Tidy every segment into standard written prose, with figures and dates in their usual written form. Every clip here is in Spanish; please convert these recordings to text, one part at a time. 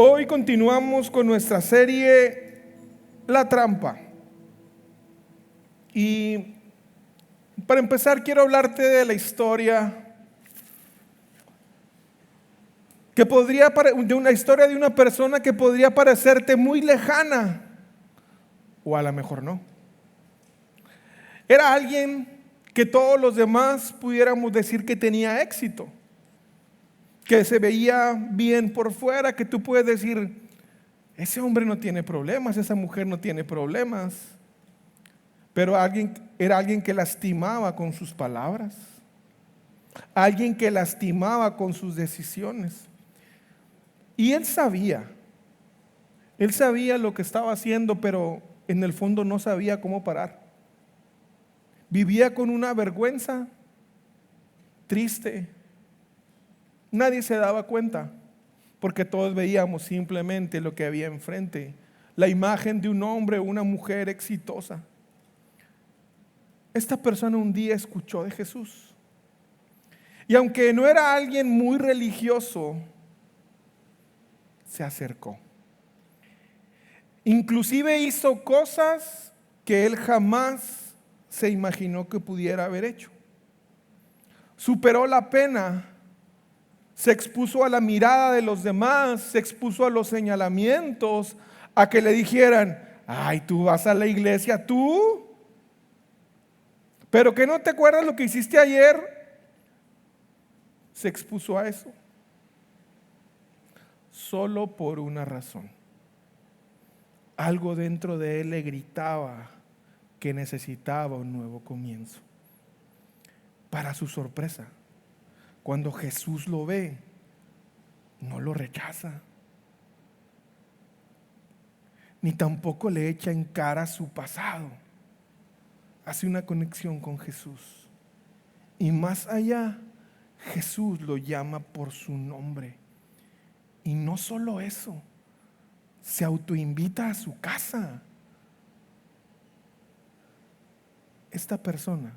Hoy continuamos con nuestra serie La Trampa. Y para empezar quiero hablarte de la historia de una historia de una persona que podría parecerte muy lejana, o a lo mejor no. Era alguien que todos los demás pudiéramos decir que tenía éxito, que se veía bien por fuera, que tú puedes decir, ese hombre no tiene problemas, esa mujer no tiene problemas. Pero era alguien que lastimaba con sus palabras, alguien que lastimaba con sus decisiones. Y él sabía lo que estaba haciendo, pero en el fondo no sabía cómo parar. Vivía con una vergüenza triste. Nadie se daba cuenta, porque todos veíamos simplemente lo que había enfrente, la imagen de un hombre o una mujer exitosa. Esta persona un día escuchó de Jesús. Y aunque no era alguien muy religioso, se acercó. Inclusive hizo cosas que él jamás se imaginó que pudiera haber hecho. Superó la pena, se expuso a la mirada de los demás, se expuso a los señalamientos, a que le dijeran, ay, tú vas a la iglesia, tú, pero que no te acuerdas lo que hiciste ayer. Se expuso a eso solo por una razón. Algo dentro de él le gritaba que necesitaba un nuevo comienzo. Para su sorpresa, cuando Jesús lo ve, no lo rechaza, ni tampoco le echa en cara su pasado. Hace una conexión con Jesús. Y más allá, Jesús lo llama por su nombre. Y no solo eso, se autoinvita a su casa. Esta persona,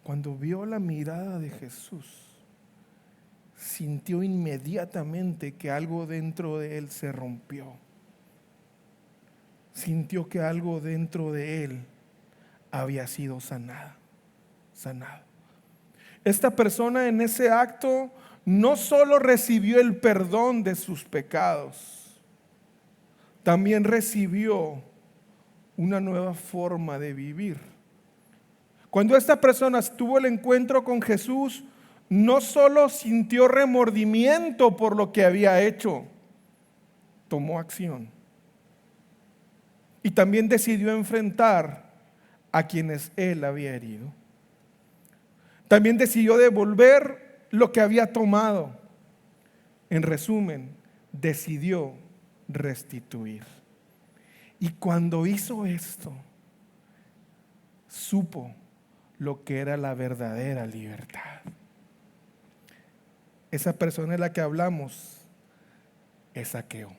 cuando vio la mirada de Jesús, sintió inmediatamente que algo dentro de él se rompió. Sintió que algo dentro de él había sido sanado. Esta persona en ese acto no solo recibió el perdón de sus pecados, también recibió una nueva forma de vivir. Cuando esta persona tuvo el encuentro con Jesús, no solo sintió remordimiento por lo que había hecho, tomó acción. Y también decidió enfrentar a quienes él había herido. También decidió devolver lo que había tomado. En resumen, decidió restituir. Y cuando hizo esto, supo lo que era la verdadera libertad. Esa persona de la que hablamos es Zaqueo.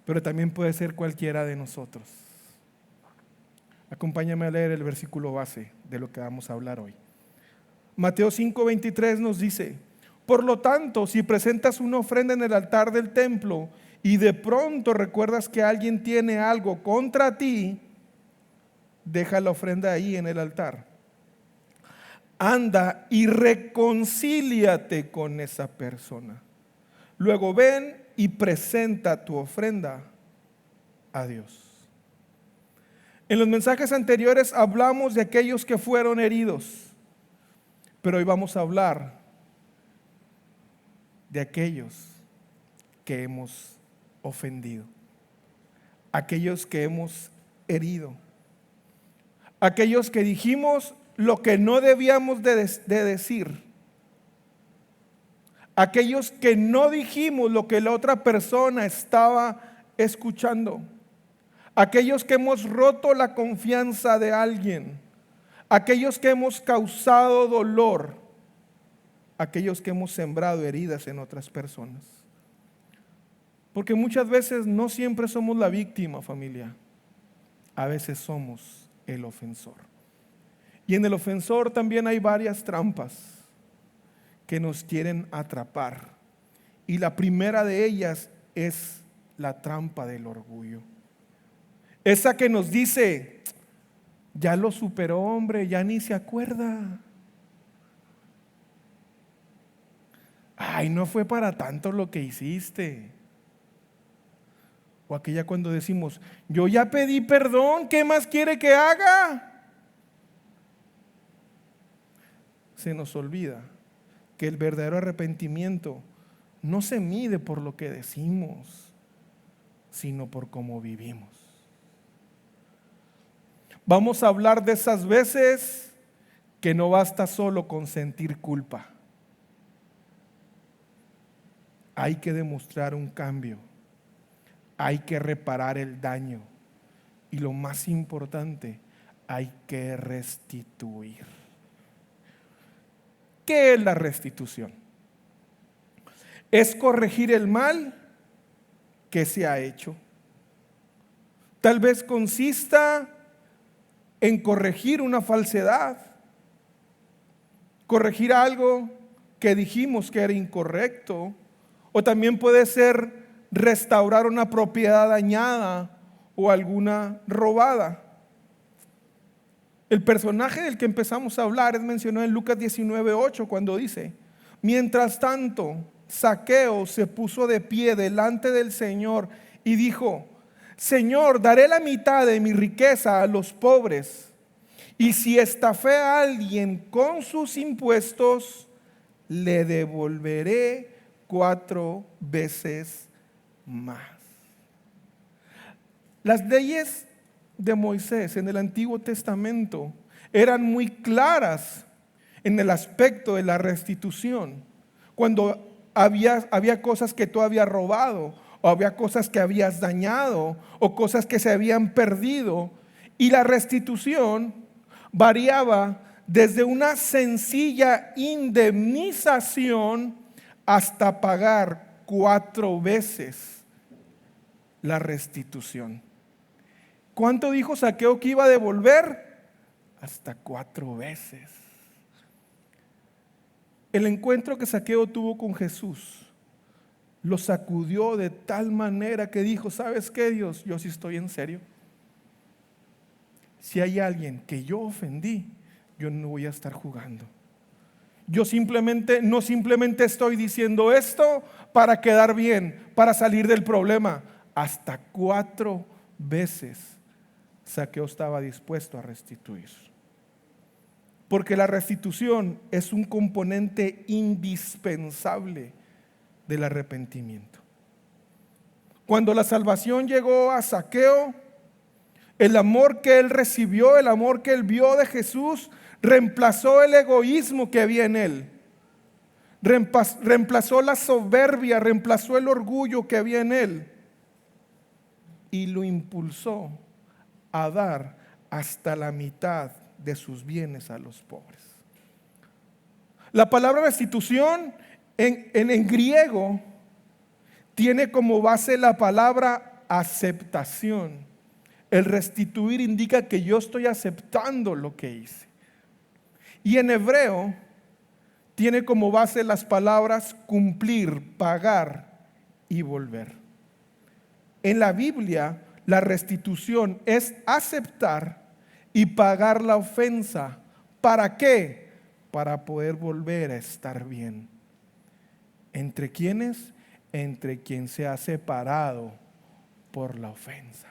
Pero también puede ser cualquiera de nosotros. Acompáñame a leer el versículo base de lo que vamos a hablar hoy. Mateo 5:23 nos dice: por lo tanto, si presentas una ofrenda en el altar del templo y de pronto recuerdas que alguien tiene algo contra ti, deja la ofrenda ahí en el altar. Anda y reconcíliate con esa persona. Luego ven y presenta tu ofrenda a Dios. En los mensajes anteriores hablamos de aquellos que fueron heridos, pero hoy vamos a hablar de aquellos que hemos ofendido, aquellos que hemos herido, aquellos que dijimos lo que no debíamos de decir, aquellos que no dijimos lo que la otra persona estaba escuchando, aquellos que hemos roto la confianza de alguien, aquellos que hemos causado dolor, aquellos que hemos sembrado heridas en otras personas. Porque muchas veces no siempre somos la víctima, familia. A veces somos el ofensor. Y en el ofensor también hay varias trampas que nos quieren atrapar Y la primera de ellas es la trampa del orgullo. Esa que nos dice, ya lo superó, hombre, ya ni se acuerda. Ay, no fue para tanto lo que hiciste. O aquella cuando decimos, yo ya pedí perdón, ¿qué más quiere que haga? Se nos olvida que el verdadero arrepentimiento no se mide por lo que decimos, sino por cómo vivimos. Vamos a hablar de esas veces que no basta solo con sentir culpa. Hay que demostrar un cambio. Hay que reparar el daño. Y lo más importante, hay que restituir. ¿Qué es la restitución? Es corregir el mal que se ha hecho. Tal vez consista en corregir una falsedad, corregir algo que dijimos que era incorrecto, o también puede ser restaurar una propiedad dañada o alguna robada. El personaje del que empezamos a hablar es mencionado en Lucas 19:8 cuando dice, mientras tanto, Zaqueo se puso de pie delante del Señor y dijo, Señor, daré la mitad de mi riqueza a los pobres, y si estafé a alguien con sus impuestos, le devolveré 4 veces más. Las leyes de Moisés en el Antiguo Testamento eran muy claras en el aspecto de la restitución. Cuando había cosas que tú habías robado, o había cosas que habías dañado, o cosas que se habían perdido, y la restitución variaba desde una sencilla indemnización hasta pagar 4 veces la restitución. ¿Cuánto dijo Zaqueo que iba a devolver? Hasta 4 veces. El encuentro que Zaqueo tuvo con Jesús lo sacudió de tal manera que dijo, ¿sabes qué, Dios? Yo sí estoy en serio. Si hay alguien que yo ofendí, yo no voy a estar jugando. Yo no simplemente estoy diciendo esto para quedar bien, para salir del problema. Hasta 4 veces Zaqueo estaba dispuesto a restituir. Porque la restitución es un componente indispensable del arrepentimiento. Cuando la salvación llegó a Zaqueo, el amor que él recibió, el amor que él vio de Jesús, reemplazó el egoísmo que había en él. Reemplazó la soberbia, reemplazó el orgullo que había en él. Y lo impulsó a dar hasta la mitad de sus bienes a los pobres. La palabra restitución en griego tiene como base la palabra aceptación. El restituir indica que yo estoy aceptando lo que hice. Y en hebreo tiene como base las palabras cumplir, pagar y volver. En la Biblia, la restitución es aceptar y pagar la ofensa. ¿Para qué? Para poder volver a estar bien. ¿Entre quiénes? Entre quien se ha separado por la ofensa.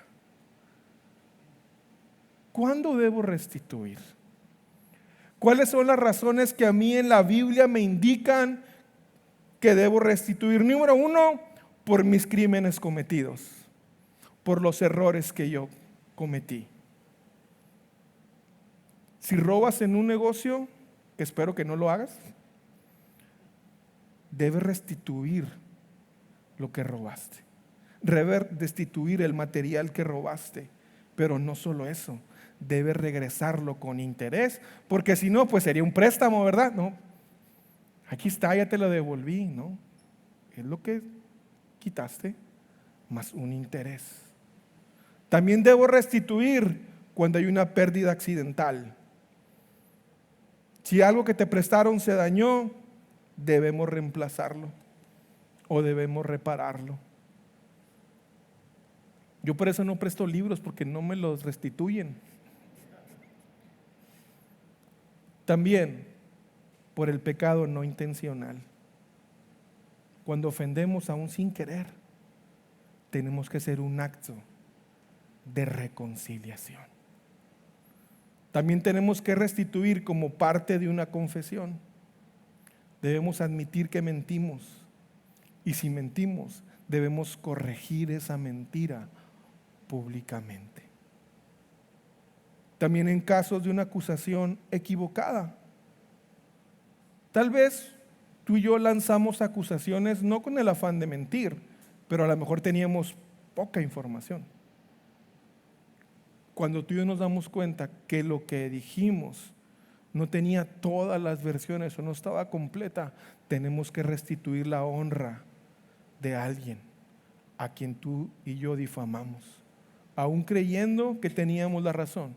¿Cuándo debo restituir? ¿Cuáles son las razones que a mí en la Biblia me indican que debo restituir? Número 1, por mis crímenes cometidos, por los errores que yo cometí. Si robas en un negocio, que espero que no lo hagas, debes restituir lo que robaste. Restituir el material que robaste. Pero no solo eso, debes regresarlo con interés, porque si no, pues sería un préstamo, ¿verdad? No, aquí está, ya te lo devolví, ¿no? Es lo que quitaste, más un interés. También debo restituir cuando hay una pérdida accidental. Si algo que te prestaron se dañó, debemos reemplazarlo. o debemos repararlo. Yo por eso no presto libros, porque no me los restituyen. También por el pecado no intencional. Cuando ofendemos aún sin querer, tenemos que hacer un acto de reconciliación. También tenemos que restituir como parte de una confesión. Debemos admitir que mentimos, y si mentimos, debemos corregir esa mentira públicamente. También en casos de una acusación equivocada. Tal vez tú y yo lanzamos acusaciones no con el afán de mentir, pero a lo mejor teníamos poca información. Cuando tú y yo nos damos cuenta que lo que dijimos no tenía todas las versiones o no estaba completa, tenemos que restituir la honra de alguien a quien tú y yo difamamos, aún creyendo que teníamos la razón.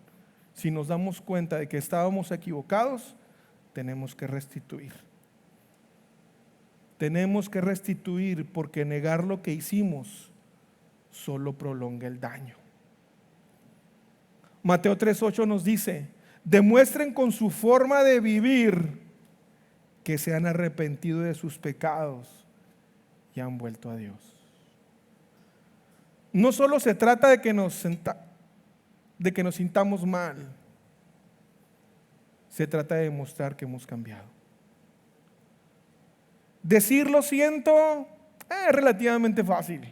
Si nos damos cuenta de que estábamos equivocados, tenemos que restituir. Tenemos que restituir, porque negar lo que hicimos solo prolonga el daño. Mateo 3:8 nos dice: demuestren con su forma de vivir que se han arrepentido de sus pecados y han vuelto a Dios. No solo se trata de que nos sintamos mal, se trata de demostrar que hemos cambiado. Decir lo siento es relativamente fácil.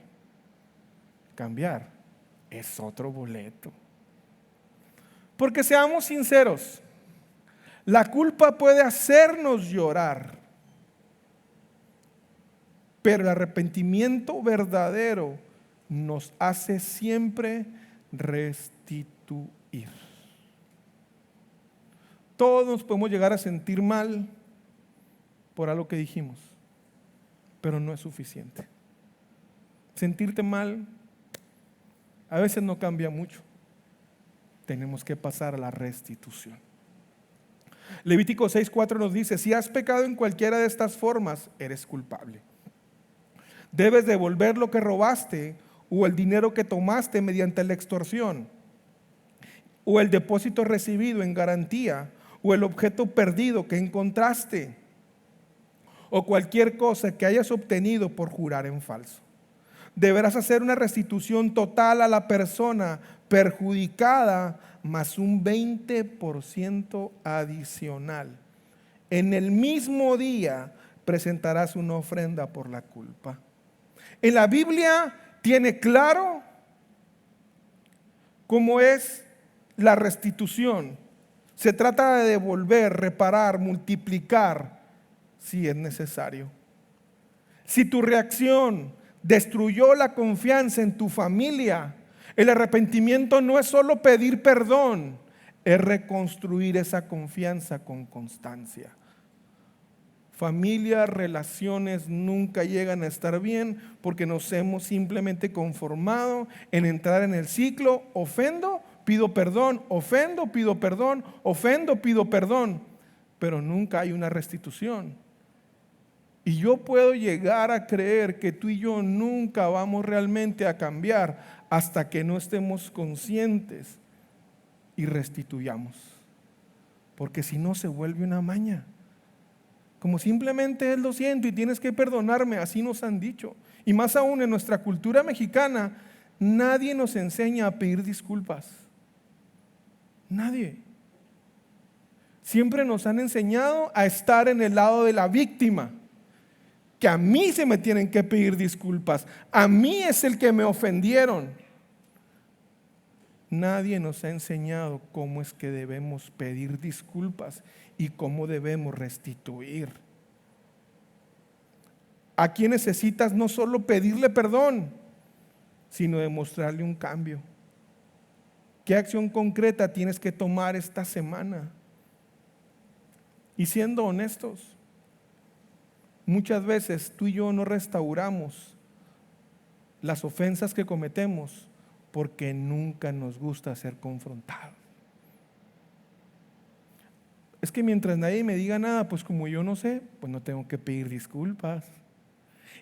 Cambiar es otro boleto. Porque seamos sinceros, la culpa puede hacernos llorar, pero el arrepentimiento verdadero nos hace siempre restituir. Todos nos podemos llegar a sentir mal por algo que dijimos, pero no es suficiente. Sentirte mal a veces no cambia mucho. Tenemos que pasar a la restitución. Levítico 6:4 nos dice: si has pecado en cualquiera de estas formas, eres culpable. Debes devolver lo que robaste, o el dinero que tomaste mediante la extorsión, o el depósito recibido en garantía, o el objeto perdido que encontraste, o cualquier cosa que hayas obtenido por jurar en falso. Deberás hacer una restitución total a la persona perjudicada, más un 20% adicional. En el mismo día presentarás una ofrenda por la culpa. En la Biblia tiene claro cómo es la restitución. Se trata de devolver, reparar, multiplicar si es necesario. Si tu reacción destruyó la confianza en tu familia, el arrepentimiento no es solo pedir perdón, es reconstruir esa confianza con constancia. Familias, relaciones nunca llegan a estar bien porque nos hemos simplemente conformado en entrar en el ciclo: ofendo, pido perdón, ofendo, pido perdón, ofendo, pido perdón, pero nunca hay una restitución. Y yo puedo llegar a creer que tú y yo nunca vamos realmente a cambiar hasta que no estemos conscientes y restituyamos. Porque si no, se vuelve una maña. Como simplemente es: lo siento y tienes que perdonarme, así nos han dicho. Y más aún en nuestra cultura mexicana, nadie nos enseña a pedir disculpas. Nadie. Siempre nos han enseñado a estar en el lado de la víctima. Que a mí se me tienen que pedir disculpas. A mí es el que me ofendieron. Nadie nos ha enseñado cómo es que debemos pedir disculpas y cómo debemos restituir. Aquí necesitas no solo pedirle perdón, sino demostrarle un cambio. ¿Qué acción concreta tienes que tomar esta semana? Y siendo honestos, muchas veces tú y yo no restauramos las ofensas que cometemos porque nunca nos gusta ser confrontados. Es que mientras nadie me diga nada, pues como yo no sé, pues no tengo que pedir disculpas.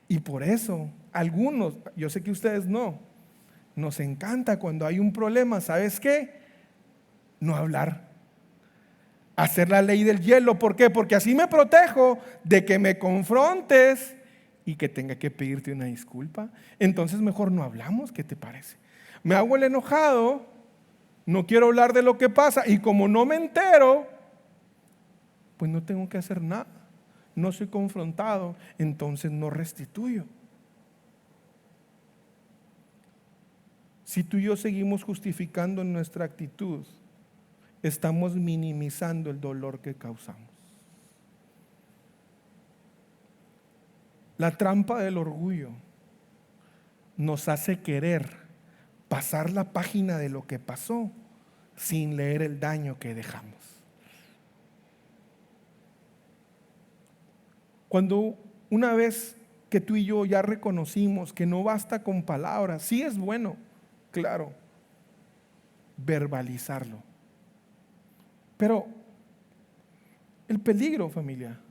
Y por eso, algunos, yo sé que ustedes no, nos encanta cuando hay un problema, ¿sabes qué? No hablar. Hacer la ley del hielo. ¿Por qué? Porque así me protejo de que me confrontes y que tenga que pedirte una disculpa. Entonces mejor no hablamos, ¿qué te parece? Me hago el enojado, no quiero hablar de lo que pasa y como no me entero, pues no tengo que hacer nada. No soy confrontado, entonces no restituyo. Si tú y yo seguimos justificando nuestra actitud, estamos minimizando el dolor que causamos. La trampa del orgullo nos hace querer pasar la página de lo que pasó sin leer el daño que dejamos. Cuando una vez que tú y yo ya reconocimos que no basta con palabras, sí es bueno, claro, verbalizarlo. Pero el peligro, familia,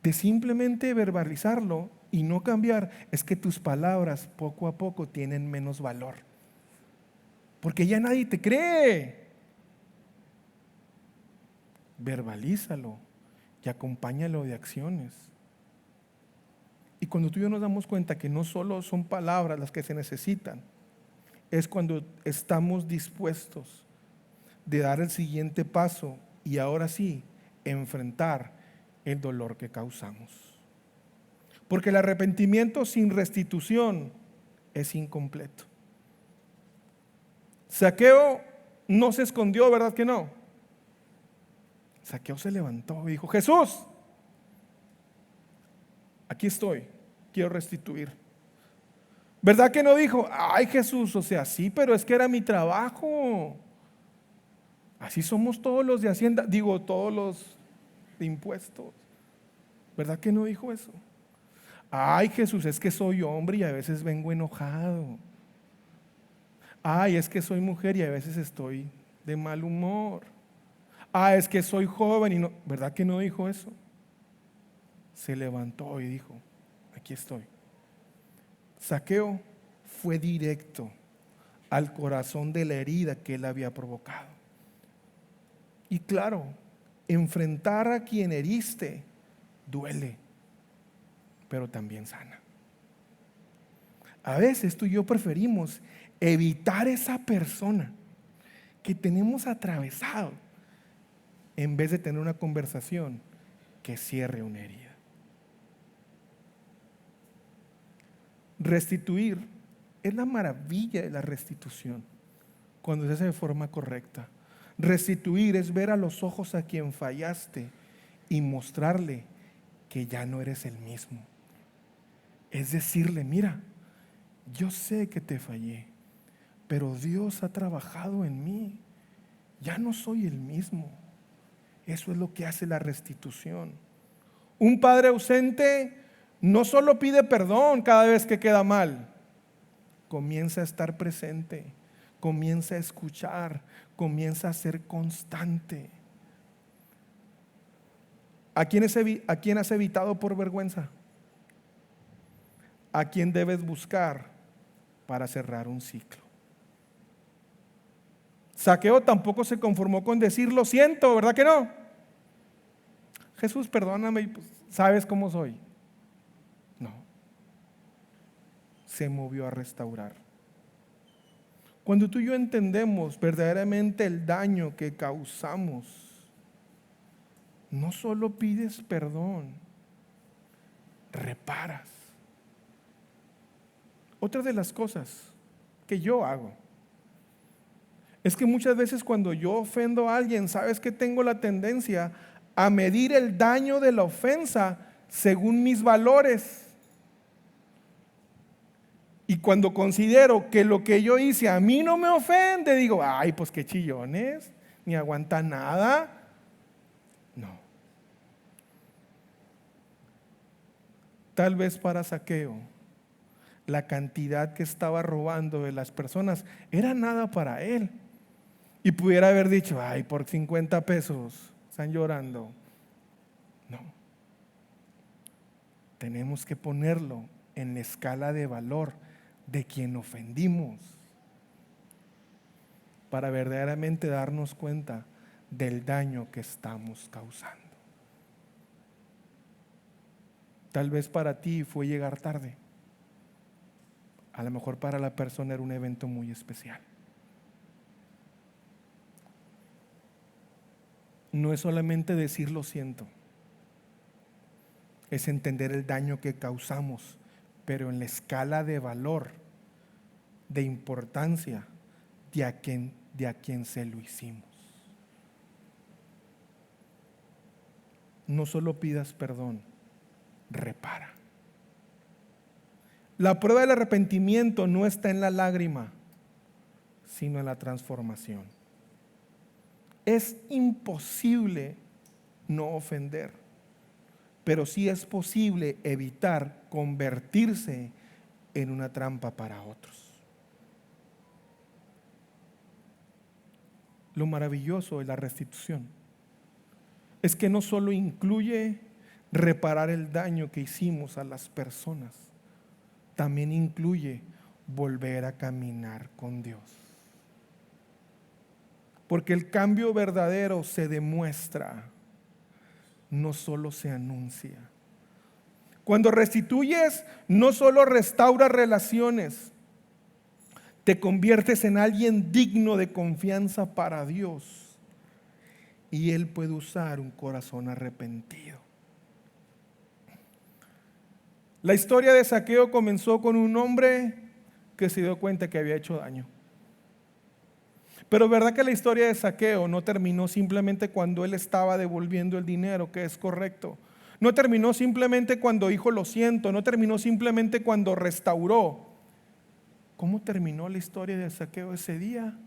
de simplemente verbalizarlo y no cambiar es que tus palabras poco a poco tienen menos valor. Porque ya nadie te cree. Verbalízalo y acompáñalo de acciones. Y cuando tú y yo nos damos cuenta que no solo son palabras las que se necesitan, es cuando estamos dispuestos de dar el siguiente paso y ahora sí enfrentar el dolor que causamos. Porque el arrepentimiento sin restitución es incompleto. Zaqueo no se escondió, ¿verdad que no? Zaqueo se levantó y dijo: Jesús, aquí estoy, quiero restituir. ¿Verdad que no dijo: ay, Jesús, o sea, sí, pero es que era mi trabajo? Así somos todos los de Hacienda, digo, todos los de impuestos. ¿Verdad que no dijo eso? Ay, Jesús, es que soy hombre y a veces vengo enojado. Ay, es que soy mujer y a veces estoy de mal humor. Es que soy joven y no. ¿Verdad que no dijo eso? Se levantó y dijo: aquí estoy. Zaqueo fue directo al corazón de la herida que él había provocado. Y claro, enfrentar a quien heriste duele, pero también sana. A veces tú y yo preferimos evitar esa persona que tenemos atravesado en vez de tener una conversación que cierre una herida. Restituir es la maravilla de la restitución cuando se hace de forma correcta. Restituir es ver a los ojos a quien fallaste y mostrarle que ya no eres el mismo. Es decirle: mira, yo sé que te fallé, pero Dios ha trabajado en mí. Ya no soy el mismo. Eso es lo que hace la restitución. Un padre ausente no solo pide perdón cada vez que queda mal, comienza a estar presente, comienza a escuchar, comienza a ser constante. ¿A quién has evitado por vergüenza? ¿A quién debes buscar para cerrar un ciclo? Zaqueo tampoco se conformó con decir: lo siento, ¿verdad que no? Jesús, perdóname, pues, sabes cómo soy. No, se movió a restaurar. Cuando tú y yo entendemos verdaderamente el daño que causamos, no solo pides perdón, reparas. Otra de las cosas que yo hago es que muchas veces cuando yo ofendo a alguien, sabes que tengo la tendencia a medir el daño de la ofensa según mis valores. Y cuando considero que lo que yo hice a mí no me ofende, digo: ay, pues qué chillones, ni aguanta nada. No. Tal vez para Zaqueo, la cantidad que estaba robando de las personas era nada para él. Y pudiera haber dicho: ay, por 50 pesos están llorando. No. Tenemos que ponerlo en la escala de valor de quien ofendimos, para verdaderamente darnos cuenta del daño que estamos causando. Tal vez para ti fue llegar tarde. A lo mejor para la persona era un evento muy especial. No es solamente decir lo siento, es entender el daño que causamos, pero en la escala de valor, de importancia de a quien se lo hicimos. No solo pidas perdón, repara. La prueba del arrepentimiento no está en la lágrima, sino en la transformación. Es imposible no ofender, pero sí es posible evitar convertirse en una trampa para otros. Lo maravilloso de la restitución es que no solo incluye reparar el daño que hicimos a las personas, también incluye volver a caminar con Dios. Porque el cambio verdadero se demuestra, no solo se anuncia. Cuando restituyes, no solo restauras relaciones, te conviertes en alguien digno de confianza para Dios, y Él puede usar un corazón arrepentido. La historia de Zaqueo comenzó con un hombre que se dio cuenta que había hecho daño. Pero verdad que la historia de Zaqueo no terminó simplemente cuando él estaba devolviendo el dinero, que es correcto. No terminó simplemente cuando dijo lo siento, no terminó simplemente cuando restauró. ¿Cómo terminó la historia de Zaqueo ese día?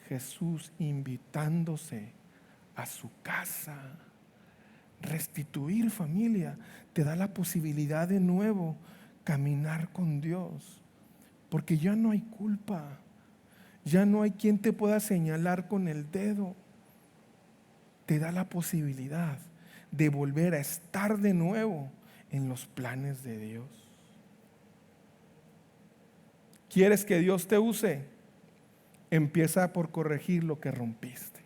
Jesús invitándose a su casa. Restituir, familia, te da la posibilidad de nuevo caminar con Dios, porque ya no hay culpa, ya no hay quien te pueda señalar con el dedo. Te da la posibilidad de volver a estar de nuevo en los planes de Dios. ¿Quieres que Dios te use? Empieza por corregir lo que rompiste.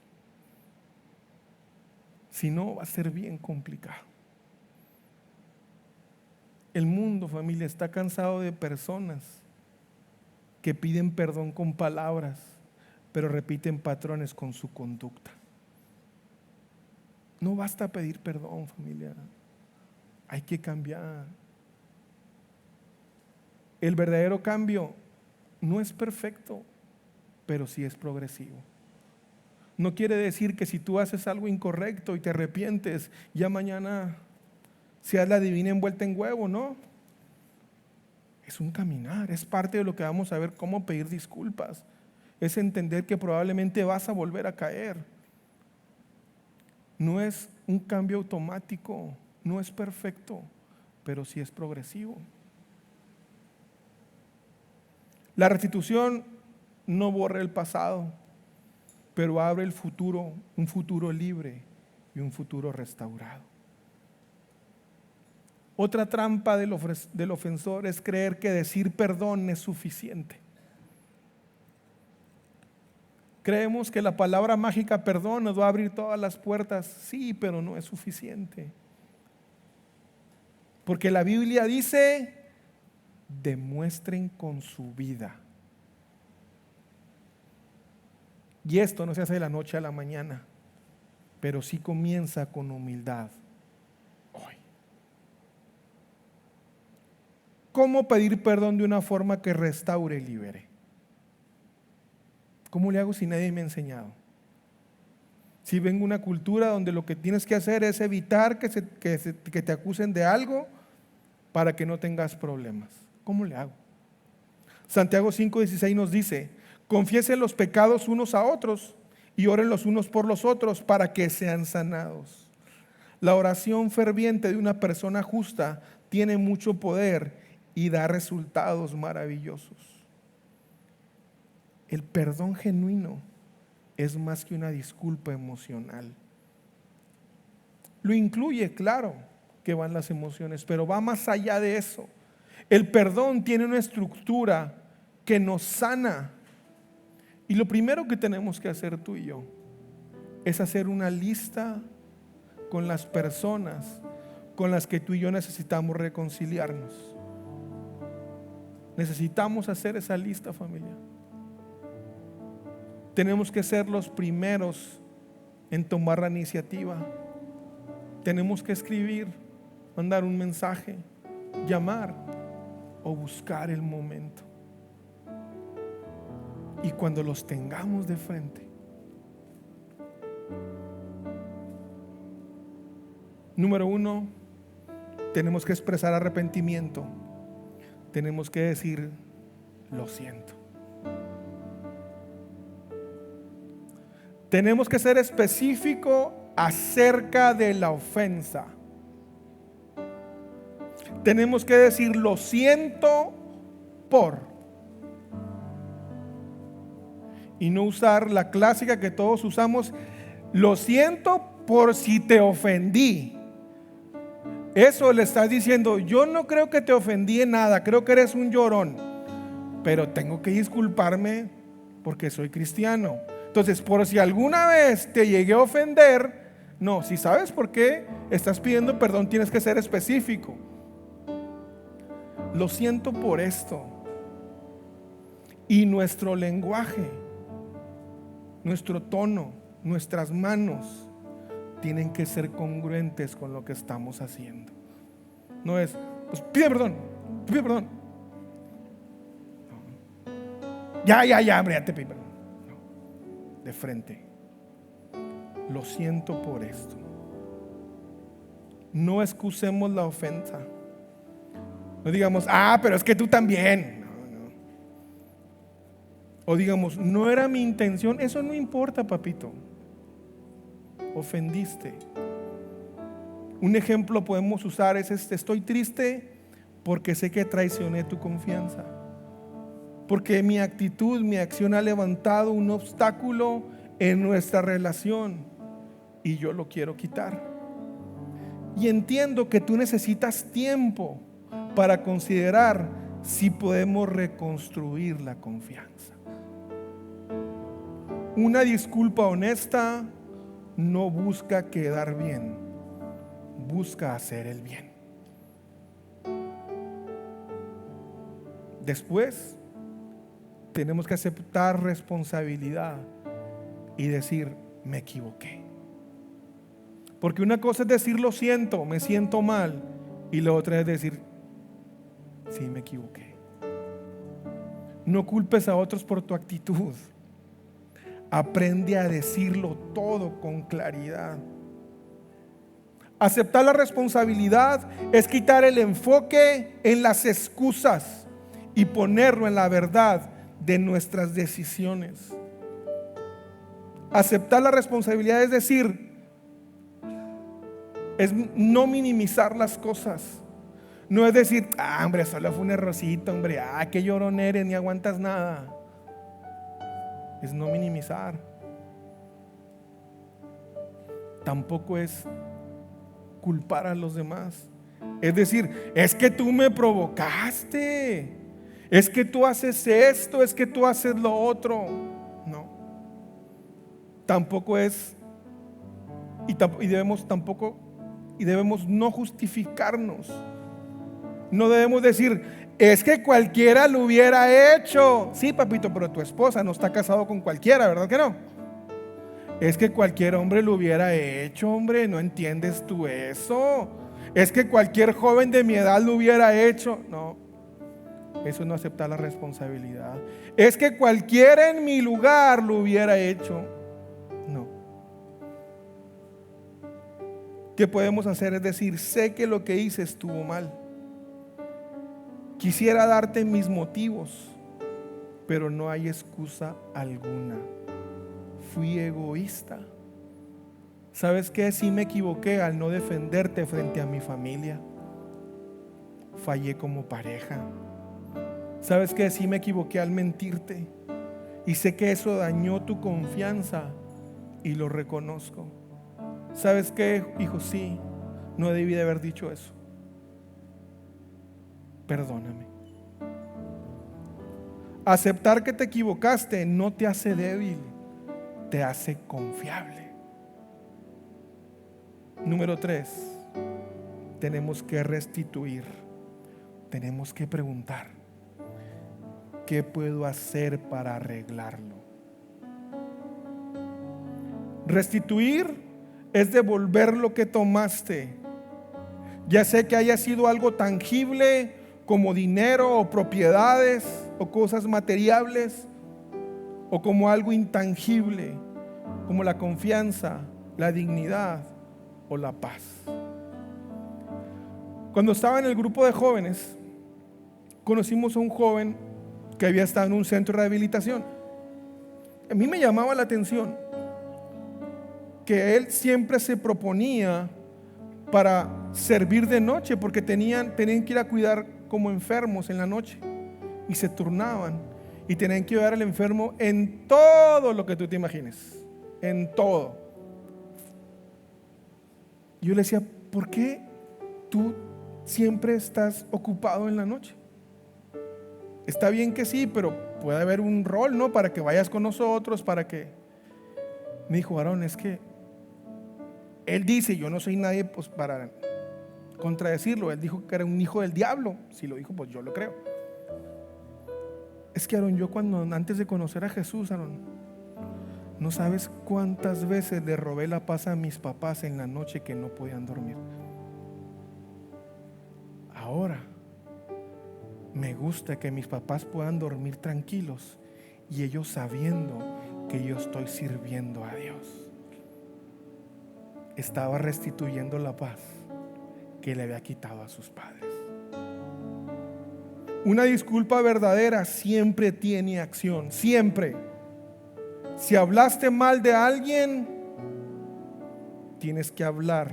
Si no, va a ser bien complicado. El mundo, familia, está cansado de personas que piden perdón con palabras, pero repiten patrones con su conducta. No basta pedir perdón, familia. Hay que cambiar. El verdadero cambio no es perfecto, pero sí es progresivo. No quiere decir que si tú haces algo incorrecto y te arrepientes, ya mañana seas la divina envuelta en huevo, ¿no? Es un caminar, es parte de lo que vamos a ver, cómo pedir disculpas. Es entender que probablemente vas a volver a caer. No es un cambio automático, no es perfecto, pero sí es progresivo. La restitución no borra el pasado, pero abre el futuro, un futuro libre y un futuro restaurado. Otra trampa del ofensor es creer que decir perdón es suficiente. Creemos que la palabra mágica perdón nos va a abrir todas las puertas. Sí, pero no es suficiente. Porque la Biblia dice, demuestren con su vida. Y esto no se hace de la noche a la mañana, pero sí comienza con humildad hoy. ¿Cómo pedir perdón de una forma que restaure y libere? ¿Cómo le hago si nadie me ha enseñado? Si vengo de una cultura donde lo que tienes que hacer es evitar que te acusen de algo para que no tengas problemas. ¿Cómo le hago? Santiago 5:16 nos dice, confiesen los pecados unos a otros y oren los unos por los otros para que sean sanados. La oración ferviente de una persona justa tiene mucho poder y da resultados maravillosos. El perdón genuino es más que una disculpa emocional. Lo incluye, claro, que van las emociones, pero va más allá de eso. El perdón tiene una estructura que nos sana. Y lo primero que tenemos que hacer tú y yo es hacer una lista con las personas con las que tú y yo necesitamos reconciliarnos. Necesitamos hacer esa lista, familia. Tenemos que ser los primeros en tomar la iniciativa. Tenemos que escribir, mandar un mensaje, llamar o buscar el momento. Y cuando los tengamos de frente, número 1, tenemos que expresar arrepentimiento. Tenemos que decir, lo siento. Tenemos que ser específico acerca de la ofensa. Tenemos que decir, lo siento por. Y no usar la clásica que todos usamos, lo siento por si te ofendí. Eso le estás diciendo, yo no creo que te ofendí en nada, creo que eres un llorón, pero tengo que disculparme porque soy cristiano. Entonces, por si alguna vez te llegué a ofender, no, si sabes por qué estás pidiendo perdón, tienes que ser específico. Lo siento por esto. Y nuestro lenguaje, nuestro tono, nuestras manos tienen que ser congruentes con lo que estamos haciendo. No es, pues pide perdón. No. Ya, hombre, ya te pido perdón. No. De frente. Lo siento por esto. No excusemos la ofensa. No digamos, pero es que tú también. No. O digamos, no era mi intención. Eso no importa, papito. Ofendiste. Un ejemplo podemos usar es estoy triste porque sé que traicioné tu confianza, porque mi actitud, mi acción ha levantado un obstáculo en nuestra relación y yo lo quiero quitar. Y entiendo que tú necesitas tiempo para considerar si podemos reconstruir la confianza. Una disculpa honesta no busca quedar bien, busca hacer el bien. Después tenemos que aceptar responsabilidad y decir, me equivoqué. Porque una cosa es decir lo siento, me siento mal, y la otra es decir, sí, me equivoqué. No culpes a otros por tu actitud. Aprende a decirlo todo con claridad. Aceptar la responsabilidad es quitar el enfoque en las excusas y ponerlo en la verdad de nuestras decisiones. Aceptar la responsabilidad es decir, es no minimizar las cosas. No es decir, hombre, solo fue un errorcito, hombre, qué llorón eres, ni aguantas nada. Es no minimizar. Tampoco es culpar a los demás. Es decir, es que tú me provocaste, es que tú haces esto, es que tú haces lo otro. No. Tampoco es, y debemos no justificarnos. No debemos decir, es que cualquiera lo hubiera hecho. Sí, papito, pero tu esposa no está casado con cualquiera, ¿verdad que no? Es que cualquier hombre lo hubiera hecho, hombre, ¿no entiendes tú eso? Es que cualquier joven de mi edad lo hubiera hecho. No, eso no acepta la responsabilidad. Es que cualquiera en mi lugar lo hubiera hecho. No. ¿Qué podemos hacer? Es decir, sé que lo que hice estuvo mal. Quisiera darte mis motivos, pero no hay excusa alguna. Fui egoísta. ¿Sabes qué? Sí me equivoqué al no defenderte frente a mi familia. Fallé como pareja. ¿Sabes qué? Sí me equivoqué al mentirte. Y sé que eso dañó tu confianza y lo reconozco. ¿Sabes qué, hijo? Sí, no debí de haber dicho eso. perdóname. Aceptar que te equivocaste no te hace débil, te hace confiable. Número 3, tenemos que restituir. Tenemos que preguntar, ¿qué puedo hacer para arreglarlo? Restituir es devolver lo que tomaste, ya sea que haya sido algo tangible como dinero o propiedades o cosas materiales, o como algo intangible como la confianza, la dignidad o la paz. Cuando estaba en el grupo de jóvenes, conocimos a un joven que había estado en un centro de rehabilitación. A mí me llamaba la atención que él siempre se proponía para servir de noche, porque tenían que ir a cuidar como enfermos en la noche y se turnaban y tenían que ayudar al enfermo en todo lo que tú te imagines, en todo. Yo le decía, ¿por qué tú siempre estás ocupado en la noche? Está bien que sí, pero puede haber un rol, ¿no? Para que vayas con nosotros, para que... Me dijo, varón, es que él dice, yo no soy nadie pues para contradecirlo. Él dijo que era un hijo del diablo. Si lo dijo, pues yo lo creo. Es que, Aarón, yo antes de conocer a Jesús, Aarón, no sabes cuántas veces le robé la paz a mis papás en la noche que no podían dormir. Ahora me gusta que mis papás puedan dormir tranquilos y ellos sabiendo que yo estoy sirviendo a Dios. Estaba restituyendo la paz que le había quitado a sus padres. Una disculpa verdadera siempre tiene acción, siempre. Si hablaste mal de alguien, tienes que hablar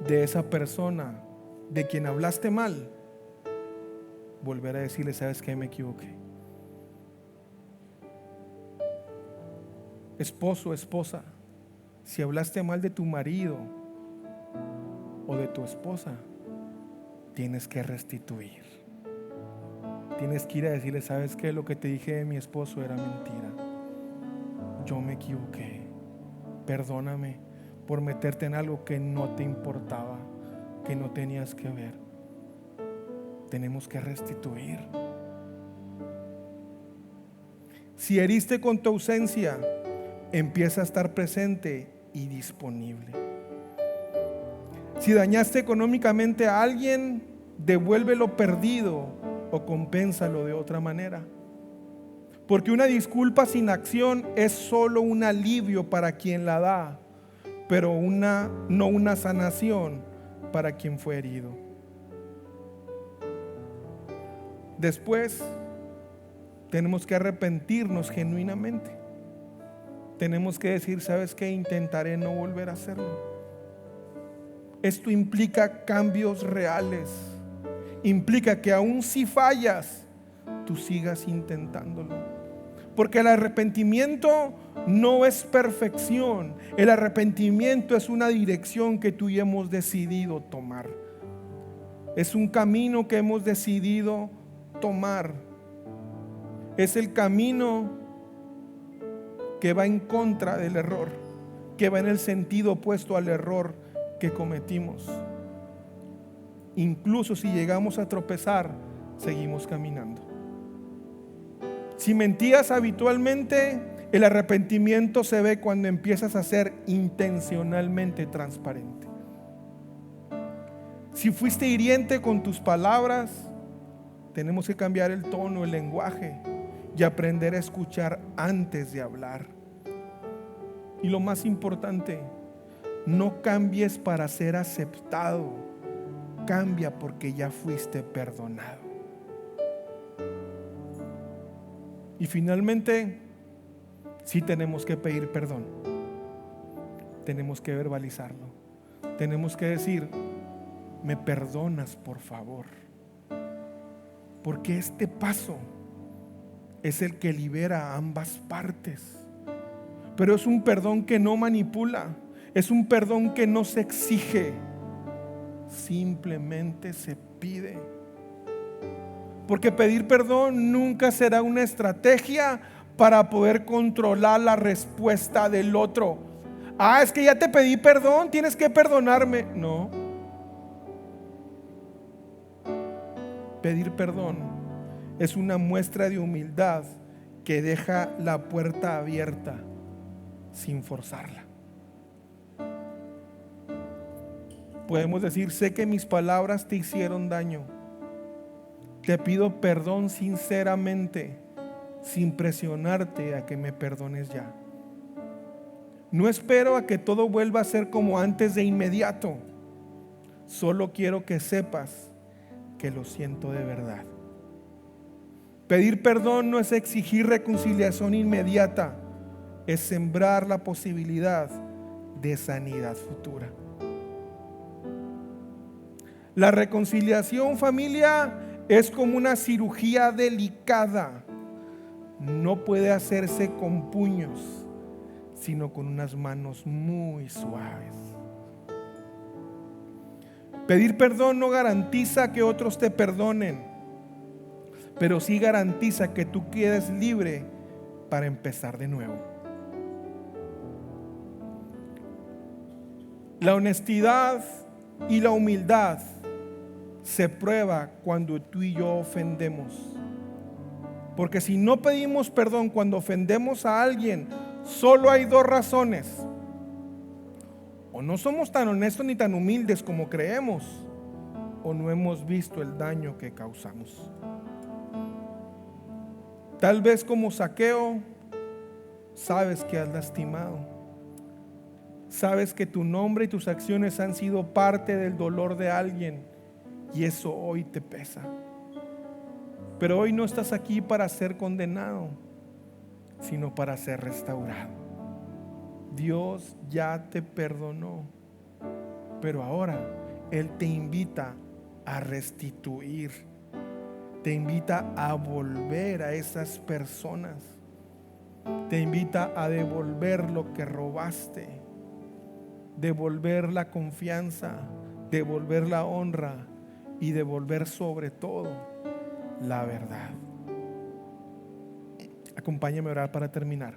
de esa persona de quien hablaste mal. Volver a decirle, ¿sabes qué? Me equivoqué. Esposo, esposa, si hablaste mal de tu marido o de tu esposa, tienes que restituir. Tienes que ir a decirle, ¿sabes qué? Lo que te dije de mi esposo era mentira. Yo me equivoqué. Perdóname por meterte en algo que no te importaba, que no tenías que ver. Tenemos que restituir. Si heriste con tu ausencia, empieza a estar presente y disponible. Si dañaste económicamente a alguien, devuelve lo perdido o compénsalo de otra manera. Porque una disculpa sin acción es solo un alivio para quien la da, pero no una sanación para quien fue herido. Después, tenemos que arrepentirnos genuinamente. Tenemos que decir, ¿sabes qué? Intentaré no volver a hacerlo. Esto implica cambios reales. Implica que aun si fallas, tú sigas intentándolo. Porque el arrepentimiento no es perfección. El arrepentimiento es una dirección que tú y yo hemos decidido tomar. Es un camino que hemos decidido tomar. Es el camino que va en contra del error, que va en el sentido opuesto al error que cometimos. Incluso si llegamos a tropezar, seguimos caminando. Si mentías habitualmente, el arrepentimiento se ve cuando empiezas a ser intencionalmente transparente. Si fuiste hiriente con tus palabras, tenemos que cambiar el tono, el lenguaje y aprender a escuchar antes de hablar. Y lo más importante, no cambies para ser aceptado, cambia porque ya fuiste perdonado. Y finalmente, sí tenemos que pedir perdón. Tenemos que verbalizarlo. Tenemos que decir, ¿me perdonas, por favor? Porque este paso es el que libera a ambas partes. Pero es un perdón que no manipula. Es un perdón que no se exige. Simplemente se pide. Porque pedir perdón nunca será una estrategia para poder controlar la respuesta del otro. Es que ya te pedí perdón, tienes que perdonarme. No. Pedir perdón es una muestra de humildad que deja la puerta abierta sin forzarla. Podemos decir: sé que mis palabras te hicieron daño. Te pido perdón sinceramente, sin presionarte a que me perdones ya. No espero a que todo vuelva a ser como antes de inmediato. Solo quiero que sepas que lo siento de verdad. Pedir perdón no es exigir reconciliación inmediata, es sembrar la posibilidad de sanidad futura. La reconciliación, familia, es como una cirugía delicada. No puede hacerse con puños, sino con unas manos muy suaves. Pedir perdón no garantiza que otros te perdonen, pero sí garantiza que tú quedes libre para empezar de nuevo. La honestidad y la humildad se prueba cuando tú y yo ofendemos. Porque si no pedimos perdón cuando ofendemos a alguien, solo hay dos razones: o no somos tan honestos ni tan humildes como creemos, o no hemos visto el daño que causamos. Tal vez como Zaqueo, sabes que has lastimado, sabes que tu nombre y tus acciones han sido parte del dolor de alguien, y eso hoy te pesa. Pero hoy no estás aquí para ser condenado, sino para ser restaurado. Dios ya te perdonó, pero ahora Él te invita a restituir, te invita a volver a esas personas, te invita a devolver lo que robaste, devolver la confianza, devolver la honra y devolver sobre todo la verdad. Acompáñame a orar para terminar.